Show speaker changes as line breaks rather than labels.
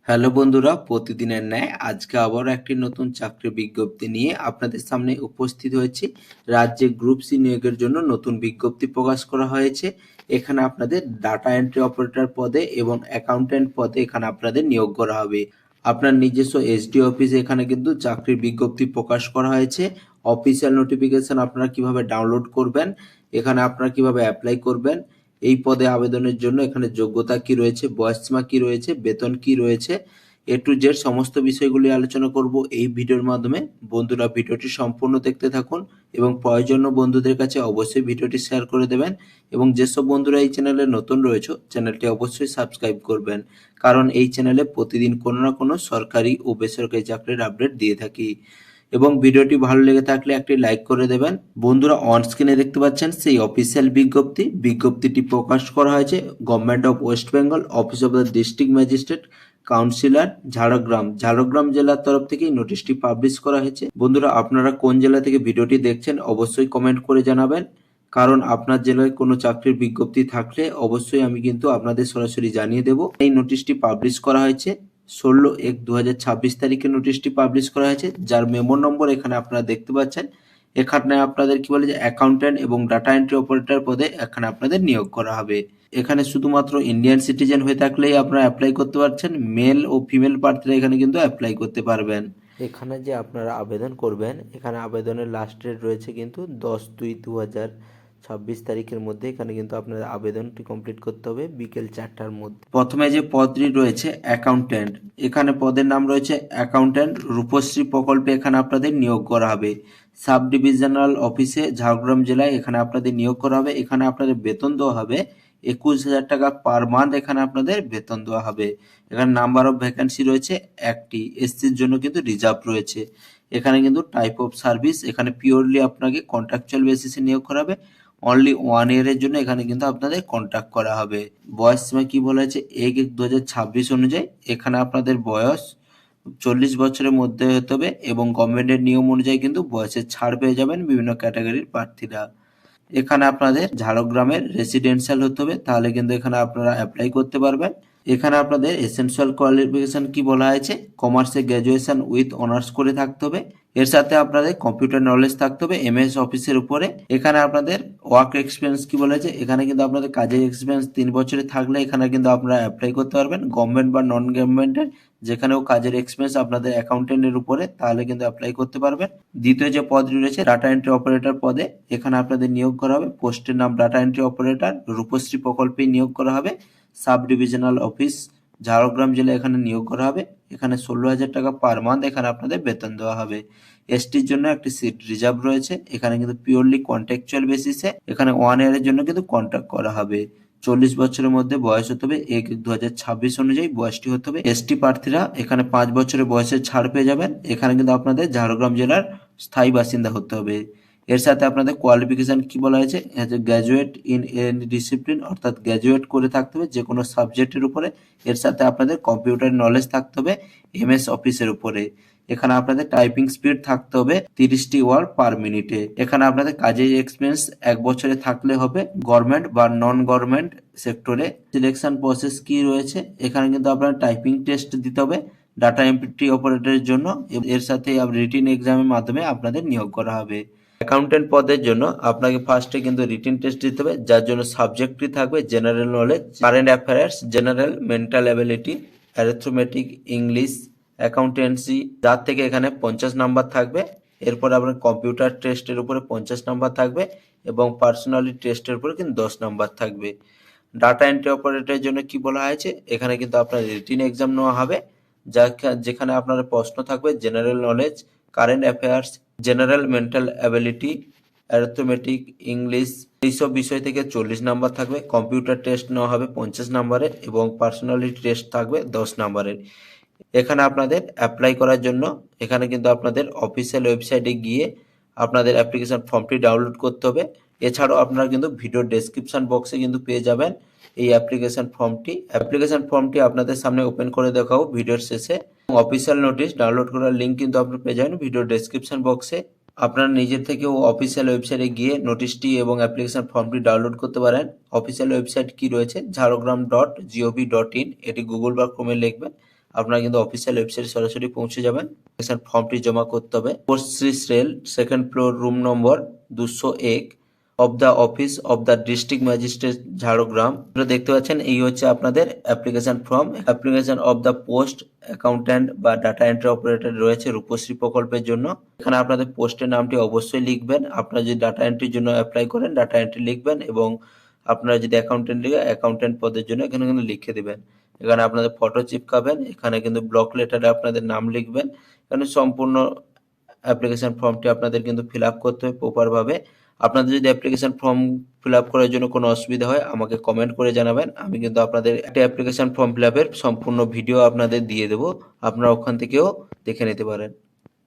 Hello বন্ধুরা, প্রতিদিনের ন্যায় আজকে আবারও একটি নতুন চাকরির বিজ্ঞপ্তি নিয়ে আপনাদের সামনে উপস্থিত হয়েছি। রাজ্যে গ্রুপ সি নিয়োগের জন্য নতুন বিজ্ঞপ্তি প্রকাশ করা হয়েছে। এখানে আপনাদের ডাটা এন্ট্রি অপারেটর পদে এবং অ্যাকাউন্ট্যান্ট পদে এখানে আপনাদের নিয়োগ করা হবে। আপনার নিজস্ব এসডি অফিসে এখানে কিন্তু চাকরির বিজ্ঞপ্তি প্রকাশ করা হয়েছে। অফিসিয়াল নোটিফিকেশন আপনারা কিভাবে ডাউনলোড করবেন, এখানে আপনারা কিভাবে অ্যাপ্লাই করবেন, এই পদে আবেদনের জন্য এখানে যোগ্যতা কি রয়েছে, বয়সসীমা কি রয়েছে, বেতন কি রয়েছে, এ টু জেড সমস্ত বিষয়গুলি আলোচনা করব এই ভিডিওর মাধ্যমে। বন্ধুরা ভিডিওটি সম্পূর্ণ দেখতে থাকুন এবং প্রয়োজনীয় বন্ধুদের কাছে অবশ্যই ভিডিওটি শেয়ার করে দেবেন এবং যেসব বন্ধুরা এই চ্যানেলে নতুন রয়েছে চ্যানেলটি অবশ্যই সাবস্ক্রাইব করবেন, কারণ এই চ্যানেলে প্রতিদিন কোনো না কোনো সরকারি ও বেসরকারি চাকরির আপডেট দিয়ে থাকি। এবং ভিডিওটি ভালো লেগে থাকলে একটি লাইক করে দেবেন। বন্ধুরা অন স্ক্রিনে দেখতে পাচ্ছেন সেই অফিসিয়াল বিজ্ঞপ্তিটি প্রকাশ করা হয়েছে government of West Bengal, office of the district magistrate, councillor, Jhargram জেলার তরফ থেকে নোটিশটি পাবলিশ করা হয়েছে। বন্ধুরা আপনারা কোন জেলা থেকে ভিডিওটি দেখছেন অবশ্যই কমেন্ট করে জানাবেন, কারণ আপনার জেলায় কোনো চাকরির বিজ্ঞপ্তি থাকলে অবশ্যই আমি কিন্তু আপনাদের সরাসরি জানিয়ে দেব। এই নোটিশটি পাবলিশ করা হয়েছে 16/1/2026 তারিখে নোটিশটি পাবলিশ করা হয়েছে, যার মেমো নম্বর এখানে আপনারা দেখতে পাচ্ছেন। এখানে আপনাদের কি বলে যে অ্যাকাউন্ট্যান্ট এবং ডাটা এন্ট্রি অপারেটর পদে এখানে আপনাদের নিয়োগ করা হবে। এখানে শুধুমাত্র ইন্ডিয়ান সিটিজেন হয়ে থাকলেই আপনারা অ্যাপ্লাই করতে পারছেন। মেল ও ফিমেল প্রার্থীরা এখানে কিন্তু অ্যাপ্লাই করতে পারবেন। এখানে যে আপনারা আবেদন করবেন, এখানে আবেদনের লাস্ট ডেট রয়েছে কিন্তু 10/2/2026 তারিখের মধ্যে। এখানে কিন্তু আপনাদের আবেদনটি কমপ্লিট করতে হবে বিকেল 4টার মধ্যে। প্রথমে যে পদটি রয়েছে অ্যাকাউন্ট্যান্ট, এখানে পদের নাম রয়েছে অ্যাকাউন্ট্যান্ট রূপশ্রী প্রকল্পে এখানে আপনাদের নিয়োগ করা হবে। সাব ডিভিশনাল অফিসে ঝাড়গ্রাম জেলায় এখানে আপনাদের নিয়োগ করা হবে। এখানে আপনাদের বেতন দেওয়া হবে 21,000 টাকা পার মান্থ। এখানে আপনাদের বেতন দেওয়া হবে। এখানে নাম্বার অফ ভ্যাকেন্সি রয়েছে একটি, এসসির জন্য কিন্তু রিজার্ভ রয়েছে। এখানে কিন্তু টাইপ অফ সার্ভিস, এখানে পিওরলি আপনাকে কন্ট্রাকচুয়াল বেসিসে নিয়োগ করা হবে। অনলি 1 ইয়ারের জন্য এখানে কিন্তু আপনাদের কন্ট্রাক্ট করা হবে। বয়স সীমা কি বলা হয়েছে 1/1/2026 অনুযায়ী এখানে আপনাদের বয়স 40 বছরের মধ্যে হতে হবে এবং গভর্নমেন্টের নিয়ম অনুযায়ী কিন্তু বয়সের ছাড় পেয়ে যাবেন বিভিন্ন ক্যাটাগরির প্রার্থীরা। এখানে আপনাদের ঝাড়গ্রামের রেসিডেন্সিয়াল হতে হবে, তাহলে কিন্তু এখানে আপনারা অ্যাপ্লাই করতে পারবেন। এখানে আপনাদের এসেনশিয়াল কোয়ালিফিকেশন কি বলা হয়েছে, কমার্সে গ্র্যাজুয়েশন উইথ অনার্স করে থাকতে হবে। এর সাথে আপনাদের কম্পিউটার নলেজ থাকতে হবে এমএস অফিসের উপরে। এখানে আপনাদের ওয়ার্ক এক্সপিরিয়েন্স কি বলেছে, এখানে কিন্তু আপনাদের কাজের এক্সপিরিয়েন্স 3 বছরের থাকলে এখানে কিন্তু আপনারা অ্যাপ্লাই করতে পারবেন। গভর্নমেন্ট বা নন গভর্নমেন্টের যেখানেও কাজের এক্সপিরিয়েন্স আপনাদের অ্যাকাউন্টেন্টের উপরে, তাহলে কিন্তু অ্যাপ্লাই করতে পারবেন। দ্বিতীয় যে পদটি রয়েছে ডাটা এন্ট্রি অপারেটর পদে, এখানে আপনাদের নিয়োগ করা হবে। পোস্টের নাম ডাটা এন্ট্রি অপারেটর, রূপশ্রী প্রকল্পে নিয়োগ করা হবে। সাব ডিভিশনাল অফিস ঝাড়গ্রাম জেলায় এখানে নিয়োগ করা হবে। এখানে 16,000 টাকা পার মান্থ এখানে আপনাদের বেতন দেওয়া হবে। এসটির জন্য একটি সিট রিজার্ভ রয়েছে। এখানে কিন্তু পিওরলি কন্ট্রাকচুয়াল বেসিসে এখানে 1 ইয়ারের জন্য কিন্তু কন্ট্রাক্ট করা হবে। 40 বছরের মধ্যে বয়স হতে হবে 1/1/2026 অনুযায়ী বয়সটি হতে হবে। এসটি প্রার্থীরা এখানে 5 বছরের বয়সের ছাড় পেয়ে যাবেন। এখানে কিন্তু আপনাদের ঝাড়গ্রাম জেলার স্থায়ী বাসিন্দা হতে হবে। এর সাথে আপনাদের কোয়ালিফিকেশন কি বলা হয়েছে, গ্র্যাজুয়েট ইন এনি ডিসিপ্লিন, অর্থাৎ গ্র্যাজুয়েট করে থাকতে হবে যে কোনো সাবজেক্টের উপরে। এর সাথে আপনাদের কম্পিউটার নলেজ থাকতে হবে এমএস অফিসের উপরে। এখানে আপনাদের টাইপিং স্পিড থাকতে হবে 30টি ওয়ার্ড পার মিনিটে। এখানে আপনাদের কাজের এক্সপিরিয়েন্স 1 বছরে থাকলে হবে গভর্নমেন্ট বা নন গভর্নমেন্ট সেক্টরে। সিলেকশন প্রসেস কি রয়েছে, এখানে কিন্তু আপনার টাইপিং টেস্ট দিতে হবে ডাটা এন্ট্রি অপারেটরের জন্য। এর সাথে রিটিন এক্সামের মাধ্যমে আপনাদের নিয়োগ করা হবে। অ্যাকাউন্টেন্ট পদের জন্য আপনাকে ফার্স্টে কিন্তু রিটিন টেস্ট দিতে হবে, যার জন্য সাবজেক্টটি থাকবে general knowledge, current affairs, general, mental ability, arithmetic, English, accountancy, যার থেকে এখানে 50 নাম্বার থাকবে। এরপর আপনার কম্পিউটার টেস্টের উপরে 50 নাম্বার থাকবে এবং পার্সোনালিটি টেস্টের উপরে কিন্তু 10 নাম্বার থাকবে। ডাটা এন্ট্রি অপারেটরের জন্য কি বলা হয়েছে, এখানে কিন্তু আপনার রিটিন এক্সাম নেওয়া হবে, যেখানে আপনার প্রশ্ন থাকবে general knowledge, current affairs, general, mental ability, arithmetic, English, এইসব বিষয় থেকে 40 নাম্বার থাকবে। কম্পিউটার টেস্ট নেওয়া হবে 50 নাম্বারের এবং পার্সোনালিটি টেস্ট থাকবে 10 নাম্বারের। এখানে আপনাদের অ্যাপ্লাই করার জন্য এখানে কিন্তু আপনাদের অফিসিয়াল ওয়েবসাইটে গিয়ে আপনাদের অ্যাপ্লিকেশন ফর্মটি ডাউনলোড করতে হবে। এছাড়াও আপনারা কিন্তু ভিডিও ডেসক্রিপশন বক্সে কিন্তু পেয়ে যাবেন এই অ্যাপ্লিকেশন ফর্মটি আপনাদের সামনে ওপেন করে দেখাবো ভিডিওর শেষে। অফিসিয়াল নোটিশ ডাউনলোড করার লিঙ্ক কিন্তু আপনারা পেয়ে যাবেন ভিডিও ডেসক্রিপশন বক্সে। আপনারা নিজের থেকেও অফিসিয়াল ওয়েবসাইটে গিয়ে নোটিশটি এবং অ্যাপ্লিকেশন ফর্মটি ডাউনলোড করতে পারেন। অফিসিয়াল ওয়েবসাইট কি রয়েছে, ঝাড়গ্রাম.gov.in, এটি গুগল বা ক্রোমে লিখবেন। আপনারা কিন্তু অফিসিয়াল ওয়েবসাইটে সরাসরি পৌঁছে যাবেন। অ্যাপ্লিকেশন ফর্মটি জমা করতে হবে। Post rail, second floor, room number 201 of the office of the district magistrate Jhargram. আপনারা দেখতে পাচ্ছেন এই হচ্ছে আপনাদের application form. Application of the post accountant বা ডাটা এন্ট্রি অপারেটর রয়েছে রূপশ্রী প্রকল্পের জন্য। এখানে আপনাদের পোস্টের নামটি অবশ্যই লিখবেন। আপনারা যদি ডাটা এন্ট্রির জন্য অ্যাপ্লাই করেন ডাটা এন্ট্রি লিখবেন, এবং আপনারা যদি অ্যাকাউন্টেন্ট লিখে অ্যাকাউন্টেন্ট পদের জন্য এখানে কিন্তু লিখে দেবেন। এখানে আপনাদের ফটো চিপকাবেন, এখানে কিন্তু ব্লক লেটারে আপনাদের নাম লিখবেন। এখানে সম্পূর্ণ অ্যাপ্লিকেশন ফর্মটি আপনাদের কিন্তু ফিল আপ করতে হবে প্রপারভাবে। আপনাদের যদি অ্যাপ্লিকেশন ফর্ম ফিল আপ করার জন্য কোনো অসুবিধা হয় আমাকে কমেন্ট করে জানাবেন। আমি কিন্তু আপনাদের একটা অ্যাপ্লিকেশন ফর্ম ফিল আপের সম্পূর্ণ ভিডিও আপনাদের দিয়ে দেবো, আপনারা ওখান থেকেও দেখে নিতে পারেন।